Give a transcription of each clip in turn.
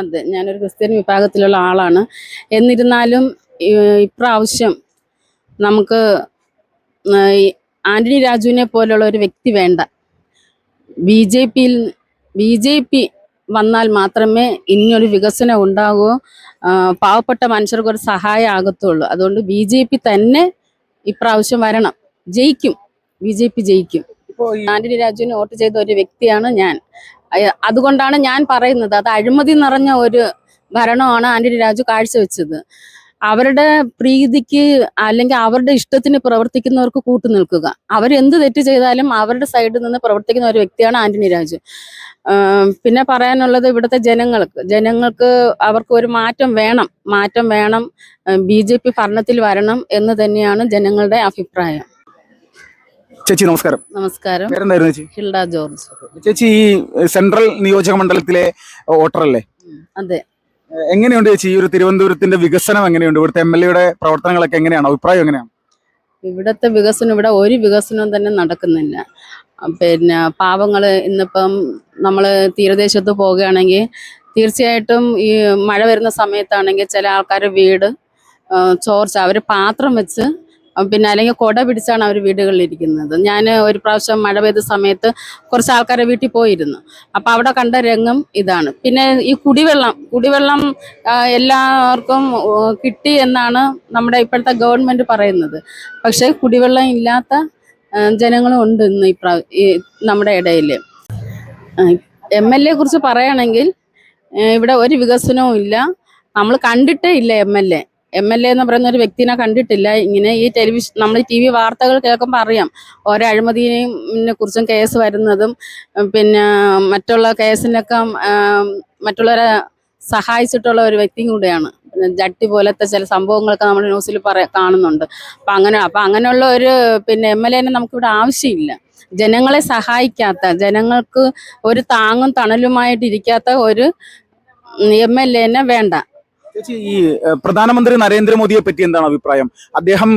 അതെ, ഞാനൊരു ക്രിസ്ത്യൻ വിഭാഗത്തിലുള്ള ആളാണ്. എന്നിരുന്നാലും ഇപ്രാവശ്യം നമുക്ക് ഈ ആന്റണി രാജുവിനെ പോലുള്ള ഒരു വ്യക്തി വേണ്ട. ബി ജെ പി വന്നാൽ മാത്രമേ ഇനിയൊരു വികസനം ഉണ്ടാകൂ, പാവപ്പെട്ട മനുഷ്യർക്ക് ഒരു സഹായം ആകത്തുള്ളൂ. അതുകൊണ്ട് BJP തന്നെ ഇപ്രാവശ്യം വരണം. ജയിക്കും, BJP ജയിക്കും. ആന്റണി രാജുവിന് വോട്ട് ചെയ്ത ഒരു വ്യക്തിയാണ് ഞാൻ. അതുകൊണ്ടാണ് ഞാൻ പറയുന്നത്, അത് അഴിമതി നിറഞ്ഞ ഒരു ഭരണമാണ് ആന്റണി രാജു കാഴ്ചവെച്ചത്. അവരുടെ പ്രീതിക്ക് അല്ലെങ്കിൽ അവരുടെ ഇഷ്ടത്തിന് പ്രവർത്തിക്കുന്നവർക്ക് കൂട്ടു നിൽക്കുക. അവരെന്ത് തെറ്റ് ചെയ്താലും അവരുടെ സൈഡിൽ നിന്ന് പ്രവർത്തിക്കുന്ന ഒരു വ്യക്തിയാണ് ആന്റണി രാജു. പിന്നെ പറയാനുള്ളത്, ഇവിടുത്തെ ജനങ്ങൾക്ക് അവർക്ക് ഒരു മാറ്റം വേണം. BJP ഭരണത്തിൽ വരണം എന്ന് തന്നെയാണ് ജനങ്ങളുടെ അഭിപ്രായം. ചേച്ചി നമസ്കാരം. നമസ്കാരം. പേരെന്തായിരുന്നു ചേച്ചി? Hilda George. ചേച്ചി ഈ സെൻട്രൽ നിയോജക മണ്ഡലത്തിലെ വോട്ടറല്ലേ? അതെ. എങ്ങനെയുണ്ട് ചേച്ചി ഈ ഒരു തിരുവനന്തപുരത്തിന്റെ വികസനം? എങ്ങനെയുണ്ട് ഇവിടുത്തെ MLA പ്രവർത്തനങ്ങളൊക്കെ? എങ്ങനെയാണ് അഭിപ്രായം? എങ്ങനെയാണ് ഇവിടുത്തെ വികസനം? ഇവിടെ ഒരു വികസനവും തന്നെ നടക്കുന്നില്ല. പിന്നെ പാവങ്ങള് ഇന്നിപ്പം നമ്മൾ തീരദേശത്ത് പോവുകയാണെങ്കിൽ തീർച്ചയായിട്ടും ഈ മഴ വരുന്ന സമയത്താണെങ്കിൽ ചില ആൾക്കാരുടെ വീട് ചോർച്ച, അവർ പാത്രം വെച്ച് പിന്നെ അല്ലെങ്കിൽ കൊട പിടിച്ചാണ് അവർ വീടുകളിലിരിക്കുന്നത്. ഞാൻ ഒരു പ്രാവശ്യം മഴ പെയ്ത സമയത്ത് കുറച്ച് ആൾക്കാരെ വീട്ടിൽ പോയിരുന്നു. അപ്പം അവിടെ കണ്ട രംഗം ഇതാണ്. പിന്നെ ഈ കുടിവെള്ളം എല്ലാവർക്കും കിട്ടി എന്നാണ് നമ്മുടെ ഇപ്പോഴത്തെ ഗവൺമെൻറ് പറയുന്നത്. പക്ഷേ കുടിവെള്ളം ഇല്ലാത്ത ജനങ്ങളും ഉണ്ട് ഇന്ന് ഈ നമ്മുടെ ഇടയിൽ. MLA കുറിച്ച് പറയുകയാണെങ്കിൽ ഇവിടെ ഒരു വികസനവും ഇല്ല. നമ്മൾ കണ്ടിട്ടേ ഇല്ല. MLA എന്ന് പറയുന്ന ഒരു വ്യക്തിനെ കണ്ടിട്ടില്ല. ഇങ്ങനെ ഈ നമ്മൾ TV വാർത്തകൾ കേൾക്കുമ്പോൾ അറിയാം ഓരോ അഴിമതിനെ കുറിച്ചും കേസ് വരുന്നതും പിന്നെ മറ്റുള്ള കേസിനൊക്കെ മറ്റുള്ളവരെ സഹായിച്ചിട്ടുള്ള ഒരു വ്യക്തിയും കൂടെയാണ്. ജട്ടി പോലത്തെ ചില സംഭവങ്ങളൊക്കെ നമ്മൾ ന്യൂസിൽ കാണുന്നുണ്ട്. അപ്പം അങ്ങനെയുള്ള ഒരു പിന്നെ MLA നമുക്കിവിടെ ആവശ്യമില്ല. ജനങ്ങളെ സഹായിക്കാത്ത, ജനങ്ങൾക്ക് ഒരു താങ്ങും തണലുമായിട്ടിരിക്കാത്ത ഒരു MLA വേണ്ട. ചേച്ചി ഈ പ്രധാനമന്ത്രി നരേന്ദ്രമോദിയെ പറ്റി എന്താണ് അഭിപ്രായം? അദ്ദേഹം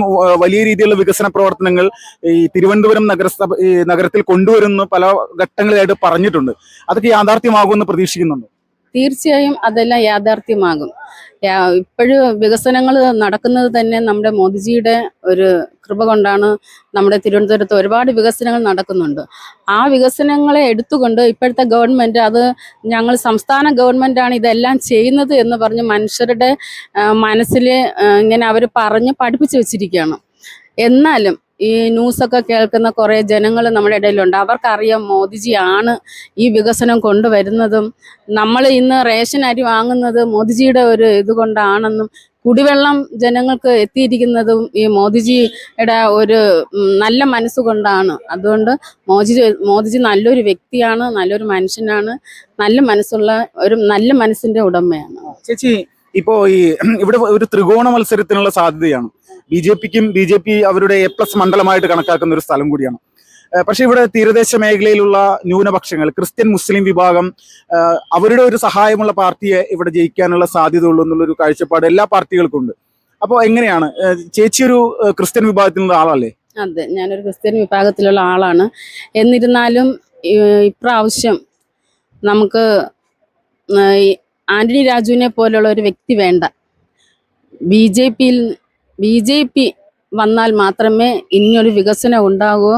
വലിയ രീതിയിലുള്ള വികസന പ്രവർത്തനങ്ങൾ ഈ തിരുവനന്തപുരം നഗരത്തിൽ കൊണ്ടുവരുന്നു പല ഘട്ടങ്ങളിലായിട്ട് പറഞ്ഞിട്ടുണ്ട്. അതൊക്കെ യാഥാർത്ഥ്യമാകുമെന്ന് പ്രതീക്ഷിക്കുന്നുണ്ടോ? തീർച്ചയായും അതെല്ലാം യാഥാർത്ഥ്യമാകും. ഇപ്പോഴും വികസനങ്ങൾ നടക്കുന്നത് തന്നെ നമ്മുടെ മോദിജിയുടെ ഒരു കൃപ കൊണ്ടാണ്. നമ്മുടെ തിരുവനന്തപുരത്ത് ഒരുപാട് വികസനങ്ങൾ നടക്കുന്നുണ്ട്. ആ വികസനങ്ങളെ എടുത്തുകൊണ്ട് ഇപ്പോഴത്തെ ഗവൺമെൻറ്, അത് ഞങ്ങൾ സംസ്ഥാന ഗവൺമെൻറ്റാണ് ഇതെല്ലാം ചെയ്യുന്നത് എന്ന് പറഞ്ഞ് മനുഷ്യരുടെ മനസ്സിൽ ഇങ്ങനെ അവർ പറഞ്ഞ് പഠിപ്പിച്ചു വെച്ചിരിക്കുകയാണ്. എന്നാലും ഈ ന്യൂസൊക്കെ കേൾക്കുന്ന കുറേ ജനങ്ങൾ നമ്മുടെ ഇടയിലുണ്ട്. അവർക്കറിയാം മോദിജിയാണ് ഈ വികസനം കൊണ്ടുവരുന്നതും നമ്മൾ ഇന്ന് റേഷൻ അരി വാങ്ങുന്നത് മോദിജിയുടെ ഒരു ഇതുകൊണ്ടാണെന്നും കുടിവെള്ളം ജനങ്ങൾക്ക് എത്തിയിരിക്കുന്നതും ഈ മോദിജിയുടെ ഒരു നല്ല മനസ്സുകൊണ്ടാണ്. അതുകൊണ്ട് മോദിജി നല്ലൊരു വ്യക്തിയാണ്, നല്ലൊരു മനുഷ്യനാണ്, നല്ല മനസ്സുള്ള ഒരു നല്ല മനസ്സിന്റെ ഉടമയാണ്. ചേച്ചി ഇപ്പോൾ ഈ ഇവിടെ ഒരു ത്രികോണ മത്സരത്തിനുള്ള സാധ്യതയാണ്. BJP അവരുടെ A+ മണ്ഡലമായിട്ട് കണക്കാക്കുന്ന ഒരു സ്ഥലം കൂടിയാണ്. പക്ഷെ ഇവിടെ തീരദേശ മേഖലയിലുള്ള ന്യൂനപക്ഷങ്ങൾ, ക്രിസ്ത്യൻ മുസ്ലിം വിഭാഗം, അവരുടെ ഒരു സഹായമുള്ള പാർട്ടിയെ ഇവിടെ ജയിക്കാനുള്ള സാധ്യത ഉള്ളൂ എന്നുള്ളൊരു കാഴ്ചപ്പാട് എല്ലാ പാർട്ടികൾക്കും ഉണ്ട്. അപ്പോൾ എങ്ങനെയാണ് ചേച്ചി ഒരു ക്രിസ്ത്യൻ വിഭാഗത്തിലുള്ള ആളല്ലേ? അതെ, ഞാനൊരു ക്രിസ്ത്യൻ വിഭാഗത്തിലുള്ള ആളാണ്. എന്നിരുന്നാലും ഇപ്രാവശ്യം നമുക്ക് ആന്റണി രാജുവിനെ പോലുള്ള ഒരു വ്യക്തി വേണ്ട. BJP വന്നാൽ മാത്രമേ ഇനിയൊരു വികസനം ഉണ്ടാകൂ,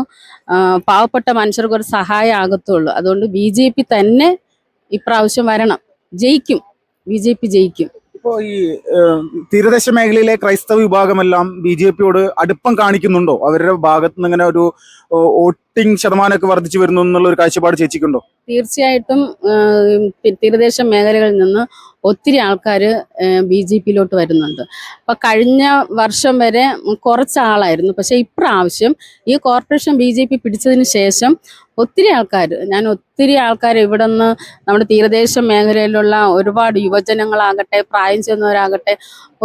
പാവപ്പെട്ട മനുഷ്യർക്ക് ഒരു സഹായം ആകത്തുള്ളൂ. അതുകൊണ്ട് BJP തന്നെ ഇപ്രാവശ്യം വരണം. ജയിക്കും, BJP ജയിക്കും. ഇപ്പോൾ ഈ തീരദേശ മേഖലയിലെ ക്രൈസ്തവ വിഭാഗമെല്ലാം BJPയോട് അടുപ്പം കാണിക്കുന്നുണ്ടോ? അവരുടെ ഭാഗത്ത് നിന്ന് ഇങ്ങനെ ഒരു വോട്ടിംഗ് ശതമാനമൊക്കെ വർദ്ധിച്ചു വരുന്നു എന്നുള്ള ഒരു കാഴ്ചപ്പാട് ചേച്ചിക്കുണ്ടോ? തീർച്ചയായിട്ടും തീരദേശ മേഖലകളിൽ നിന്ന് ഒത്തിരി ആൾക്കാർ BJPയിലോട്ട് വരുന്നുണ്ട്. അപ്പം കഴിഞ്ഞ വർഷം വരെ കുറച്ച് ആളായിരുന്നു. പക്ഷേ ഇപ്രാവശ്യം ഈ കോർപ്പറേഷൻ BJP പിടിച്ചതിന് ശേഷം ഒത്തിരി ആൾക്കാർ ഇവിടെ നിന്ന് നമ്മുടെ തീരദേശ മേഖലയിലുള്ള ഒരുപാട് യുവജനങ്ങളാകട്ടെ, പ്രായം ചെന്നവരാകട്ടെ,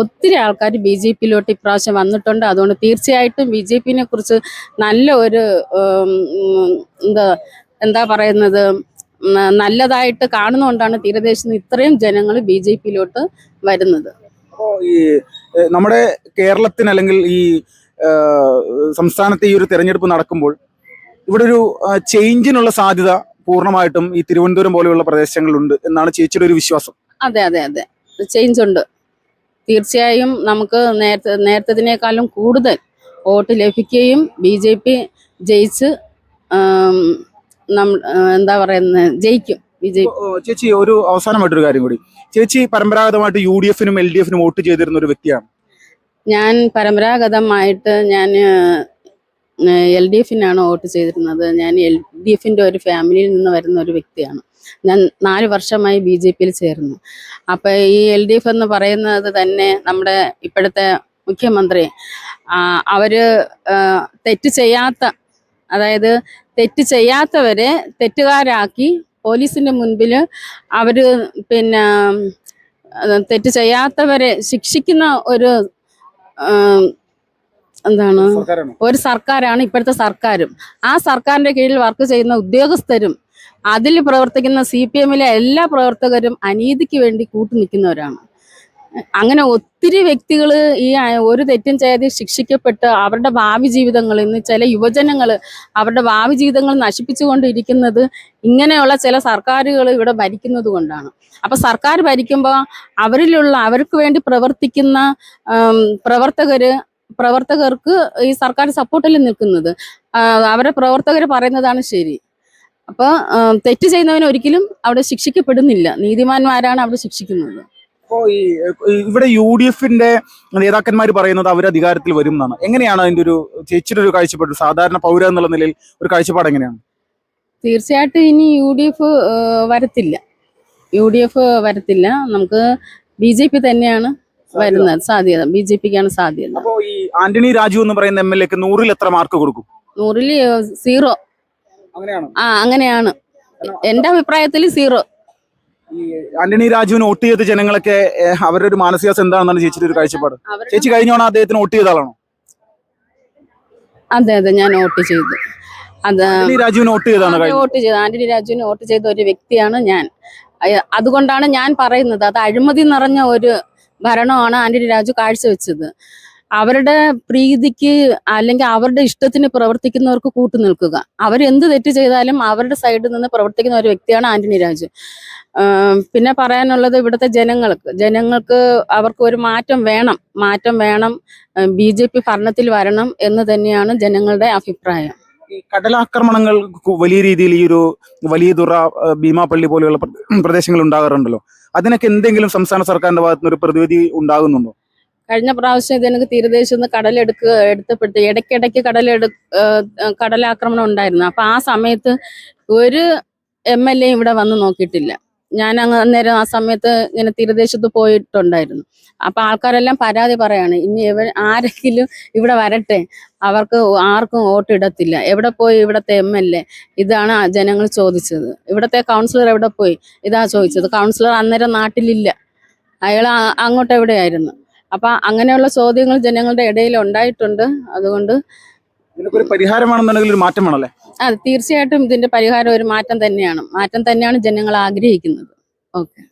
ഒത്തിരി ആൾക്കാർ BJPയിലോട്ട് ഇപ്രാവശ്യം വന്നിട്ടുണ്ട്. അതുകൊണ്ട് തീർച്ചയായിട്ടും BJPനെ കുറിച്ച് നല്ല ഒരു എന്താ പറയുന്നത്, നല്ലതായിട്ട് കാണുന്നതുകൊണ്ടാണ് തീരദേശത്ത് നിന്ന് ഇത്രയും ജനങ്ങൾ BJPയിലോട്ട് വരുന്നത്. അപ്പോൾ ഈ നമ്മുടെ കേരളത്തിന് അല്ലെങ്കിൽ ഈ സംസ്ഥാനത്തെ ഈ ഒരു തെരഞ്ഞെടുപ്പ് നടക്കുമ്പോൾ ഇവിടെ ഒരു ചേഞ്ചിനുള്ള സാധ്യത പൂർണ്ണമായിട്ടും ഈ തിരുവനന്തപുരം പോലെയുള്ള പ്രദേശങ്ങളിലുണ്ട് എന്നാണ് ചേച്ചിയുടെ ഒരു വിശ്വാസം? അതെ അതെ അതെ, ചേഞ്ച് ഉണ്ട്. തീർച്ചയായും നമുക്ക് നേരത്തതിനേക്കാളും കൂടുതൽ വോട്ട് ലഭിക്കുകയും BJP ജയിച്ച് എന്താ പറയുന്നത്, ജയിക്കും BJP. ചേച്ചി ഒരു അവസാനമായിട്ടൊരു കാര്യം കൂടി. ചേച്ചി പരമ്പരാഗതമായിട്ട് UDF-നും LDF-നും വോട്ട് ചെയ്തിരുന്ന ഒരു വ്യക്തിയാണ്. ഞാൻ പരമ്പരാഗതമായിട്ട് LDF-നാണ് വോട്ട് ചെയ്തിരുന്നത്. ഞാൻ LDF-ന്റെ ഒരു ഫാമിലിയിൽ നിന്ന് വരുന്ന ഒരു വ്യക്തിയാണ്. ഞാൻ 4 വർഷമായി BJP-യിൽ ചേർന്നു. അപ്പം ഈ LDF എന്ന് പറയുന്നത് തന്നെ നമ്മുടെ ഇപ്പോഴത്തെ മുഖ്യമന്ത്രി, അവര് തെറ്റ് ചെയ്യാത്ത, അതായത് തെറ്റ് ചെയ്യാത്തവരെ തെറ്റുകാരാക്കി പോലീസിന്റെ മുൻപിൽ അവര് പിന്നെ തെറ്റ് ചെയ്യാത്തവരെ ശിക്ഷിക്കുന്ന ഒരു ഒരു സർക്കാരാണ് ഇപ്പോഴത്തെ സർക്കാരും. ആ സർക്കാരിന്റെ കീഴിൽ വർക്ക് ചെയ്യുന്ന ഉദ്യോഗസ്ഥരും അതിൽ പ്രവർത്തിക്കുന്ന CPM-ലെ എല്ലാ പ്രവർത്തകരും അനീതിക്ക് വേണ്ടി കൂട്ടുനിൽക്കുന്നവരാണ്. അങ്ങനെ ഒത്തിരി വ്യക്തികൾ ഈ ഒരു തെറ്റും ചെയ്ത് ശിക്ഷിക്കപ്പെട്ട് അവരുടെ ഭാവി ജീവിതങ്ങൾ, ഇന്ന് ചില യുവജനങ്ങൾ അവരുടെ ഭാവി ജീവിതങ്ങൾ നശിപ്പിച്ചുകൊണ്ടിരിക്കുന്നത് ഇങ്ങനെയുള്ള ചില സർക്കാരുകൾ ഇവിടെ ഭരിക്കുന്നത് കൊണ്ടാണ്. അപ്പൊ സർക്കാർ ഭരിക്കുമ്പോൾ അവർക്ക് വേണ്ടി പ്രവർത്തിക്കുന്ന പ്രവർത്തകർക്ക് ഈ സർക്കാർ സപ്പോർട്ടിൽ നിൽക്കുന്നത്, പ്രവർത്തകർ പറയുന്നതാണ് ശരി. അപ്പോൾ തെറ്റ് ചെയ്യുന്നവന് ഒരിക്കലും അവിടെ ശിക്ഷിക്കപ്പെടുന്നില്ല, നീതിമാന്മാരാണ് അവിടെ ശിക്ഷിക്കുന്നത്. അപ്പോൾ ഇവിടെ UDF-ന്റെ നേതാക്കന്മാർ പറയുന്നത് അവർ അധികാരത്തിൽ വരും എന്നാണ്. എങ്ങനെയാണ് അതിന്റെ ഒരു ചേച്ചിയുടെ ഒരു കാഴ്ചപ്പാട്, സാധാരണ പൗര എന്നുള്ള നിലയിൽ ഒരു കാഴ്ചപ്പാട് എങ്ങനെയാണ്? തീർച്ചയായിട്ടും ഇനി UDF വരത്തില്ല. നമുക്ക് BJP തന്നെയാണ് വരുന്നത് സാധ്യത. BJP-ക്കാണ് സാധ്യത. അപ്പോൾ ഈ ആന്റണി രാജു എന്ന് പറയുന്ന MLA-ക്ക് 100-ൽ എത്ര മാർക്ക് കൊടുക്കും? 100-ൽ 0. അങ്ങനെയാണ് എന്റെ അഭിപ്രായത്തിൽ 0. ഈ ആന്റണി രാജുവിന് വോട്ട് ചെയ്ത ജനങ്ങളൊക്കെ അവരുടെ ഒരു മാനസികാവസ്ഥ എന്താണെന്നാണ് ചേച്ചിയുടെ ഒരു കാഴ്ചപ്പാട്? ചേച്ചി കഴിഞ്ഞോണം അദ്ദേഹത്തിന് വോട്ട് ചെയ്ത ആളാണോ? അതെ അതെ, ഞാൻ വോട്ട് ചെയ്തു. ആന്റണി രാജുവിന് വോട്ട് ചെയ്താണ് ആന്റണി രാജുവിന് വോട്ട് ചെയ്ത ഒരു വ്യക്തിയാണ് ഞാൻ. അതുകൊണ്ടാണ് ഞാൻ പറയുന്നത്, അത് അഴിമതി നിറഞ്ഞ ഒരു ഭരണമാണ് ആന്റണി രാജു കാഴ്ചവെച്ചത്. അവരുടെ പ്രീതിക്ക് അല്ലെങ്കിൽ അവരുടെ ഇഷ്ടത്തിന് പ്രവർത്തിക്കുന്നവർക്ക് കൂട്ടു നിൽക്കുക, അവരെന്ത് തെറ്റ് ചെയ്താലും അവരുടെ സൈഡിൽ നിന്ന് പ്രവർത്തിക്കുന്ന ഒരു വ്യക്തിയാണ് ആന്റണി രാജു. പിന്നെ പറയാനുള്ളത്, ഇവിടുത്തെ ജനങ്ങൾക്ക് അവർക്ക് ഒരു മാറ്റം വേണം, BJP ഭരണത്തിൽ വരണം എന്ന് തന്നെയാണ് ജനങ്ങളുടെ അഭിപ്രായം. ഈ കടലാക്രമണങ്ങൾ വലിയ രീതിയിൽ ഈ ഒരു വലിയതുറ, ഭീമാപള്ളി പോലെയുള്ള പ്രദേശങ്ങൾ ഉണ്ടാകാറുണ്ടല്ലോ. അതിനൊക്കെ എന്തെങ്കിലും സംസ്ഥാന സർക്കാരിന്റെ ഭാഗത്തുനിന്ന് ഒരു പ്രതിവിധി ഉണ്ടാകുന്നുണ്ടോ? കഴിഞ്ഞ പ്രാവശ്യം ഇതിനൊക്കെ തീരദേശത്ത് നിന്ന് എടുത്തപ്പെട്ട് ഇടയ്ക്കിടയ്ക്ക് കടലാക്രമണം ഉണ്ടായിരുന്നു. അപ്പൊ ആ സമയത്ത് ഒരു MLA ഇവിടെ വന്ന് നോക്കിയിട്ടില്ല. ഞാൻ അന്നേരം ആ സമയത്ത് ഇങ്ങനെ തീരദേശത്ത് പോയിട്ടുണ്ടായിരുന്നു. അപ്പൊ ആൾക്കാരെല്ലാം പരാതി പറയാണ്, ഇനി ആരെങ്കിലും ഇവിടെ വരട്ടെ, അവർക്ക് ആർക്കും വോട്ട് ഇടത്തില്ല. എവിടെ പോയി ഇവിടത്തെ MLA? ഇതാണ് ജനങ്ങൾ ചോദിച്ചത്. ഇവിടത്തെ കൗൺസിലർ എവിടെ പോയി? ഇതാ ചോദിച്ചത്. കൗൺസിലർ അന്നേരം നാട്ടിലില്ല, അയാൾ അങ്ങോട്ട് എവിടെയായിരുന്നു. അപ്പൊ അങ്ങനെയുള്ള ചോദ്യങ്ങൾ ജനങ്ങളുടെ ഇടയിൽ ഉണ്ടായിട്ടുണ്ട്. അതുകൊണ്ട് ഇതിനൊരു പരിഹാരമാണെന്നുണ്ടെങ്കിൽ ഒരു മാറ്റം വേണമല്ലേ? തീർച്ചയായിട്ടും ഇതിന്റെ പരിഹാരം ഒരു മാറ്റം തന്നെയാണ് ജനങ്ങൾ ആഗ്രഹിക്കുന്നത്. ഓക്കെ.